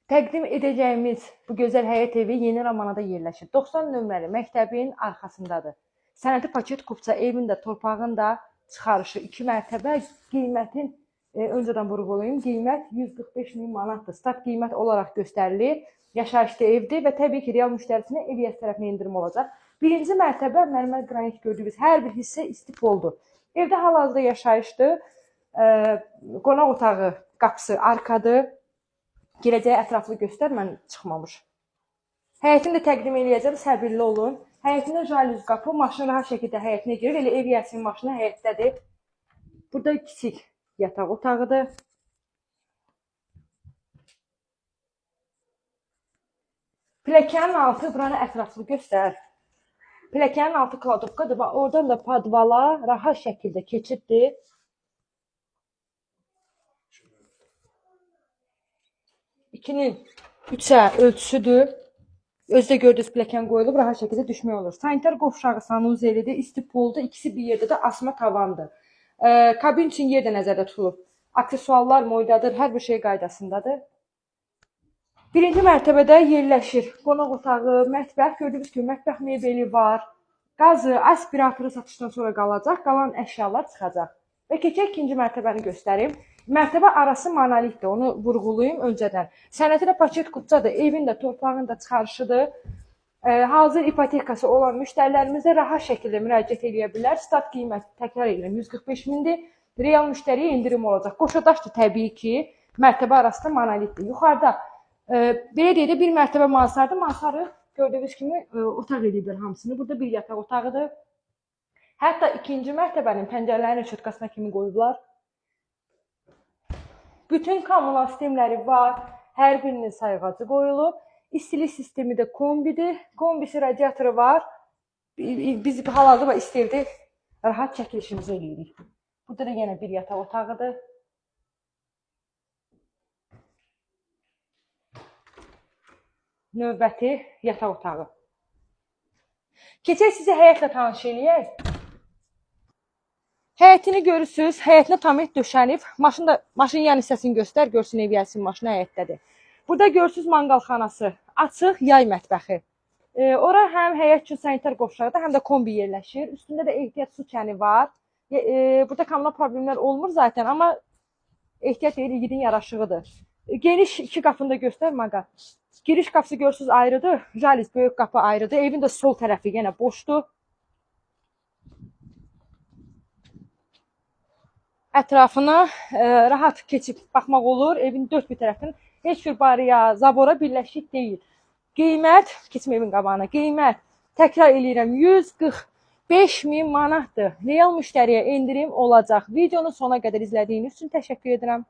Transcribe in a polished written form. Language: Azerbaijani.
Təqdim edəcəyimiz bu gözəl həyət evi Yeni Ramanada yerləşir. 90 nömrəli məktəbin arxasındadır. Sənədi paket kupça evin də torpağın da çıxarışı 2 mərtəbə, qiymətin öncədən vurğulayım, qiymət 145.000 manatdır. Start qiymət olaraq göstərilir. Yaşayışlı evdir və təbii ki, real müştərisinə ev yəsi tərəfinə endirim olacaq. Birinci mərtəbə mərmər qranit gördüyünüz hər bir hissə istipoldur. Evdə hal-hazırda yaşayışdır. Qonaq otağı qapısı arkadır. Girəcəyi ətraflı göstər, mən çıxmamış. Həyətini də təqdim eləyəcəm, səbirli olun. Həyətində jalüz qapı, maşın rahat şəkildə həyətinə girir. Elə ev yəsinin maşını həyətdədir. Burada kiçik yataq otağıdır. Pilləkənin altı, buranı ətraflı göstər. Pilləkənin altı kladovkadır. Oradan da padvala rahat şəkildə keçiddir. 2-nin 3-ə ölçüsüdür. Özdə gördüyünüz pilləkən qoyulub, rahat şəkildə düşmək olur. Sanitar qovşağı sanuzelidir, istipoldur, ikisi bir yerdə də asma tavandır. Kabin üçün yer də nəzərdə tutulub. Aksesuarlar moydadır, hər bir şey qaydasındadır. Birinci mərtəbədə yerləşir qonaq otağı, mətbəx. Gördüyünüz kimi mətbəx mebeli var. Qazı, aspiratoru satışdan sonra qalacaq, qalan əşyalar çıxacaq. Və keçək ikinci mərtəbəni göstərim. Mərtəbə arası monolitdir, onu vurğulayım öncədən. Sənədi də paket kupçadır, evin də torpağın da çıxarışıdır. Hazır ipotekası olan müştərilərimizə rahat şəkildə müraciət edə bilər. Start qiyməti təkrar edirəm 145.000-dir. Real müştəriyə endirim olacaq. Qoşadaşdır təbii ki, mərtəbə arasında monolitdir. Yuxarıda belə deyək də bir mərtəbə mansardır. Mansarı gördüyünüz kimi otaq ediblər hamısını. Burada bir yataq otağıdır. Hətta ikinci mərtəbənin pəncərələrin rəşotkasına kimi qoyublar. Bütün kommunal sistemləri var. Hər birinin sayğacı qoyulub. İstilik sistemi də kombidir. Kombisi radiatoru var. Biz hal-hazırda isti evdə rahat çəkilişimizi eləyirik. Burada da yenə bir yataq otağıdır. Növbəti yataq otağı. Keçək sizə həyətlə tanış eləyək. Həyətini görürsünüz, həyətinə tamet döşənib. Maşın yan hissəsini göstər, görsün ev yəsinin maşını həyətdədir. Burada görürsünüz manqalxanası, açıq yay mətbəxi. Ora həm həyət üçün sanitar qovşağıdır, həm də kombi yerləşir. Üstündə də ehtiyat su kəni var. Burada kommunal problemlər olmur zaten, amma ehtiyat deyil, igidin yaraşığıdır. Geniş iki qapını da göstər maqa. Giriş qapısı görürsünüz ayrıdır, jaliz böyük qapı ayrıdır. Evin də sol tərəfi yenə boşdur. Ətrafına rahat keçib baxmaq olur. Evin dörd bir tərəfindən heç bir barıya, zabora birləşik deyil. Qiymət, keçmə evin qabağına, qiymət, təkrar eləyirəm, 145.000 manatdır. Real müştəriyə endirim olacaq. Videonu sona qədər izlədiyiniz üçün təşəkkür edirəm.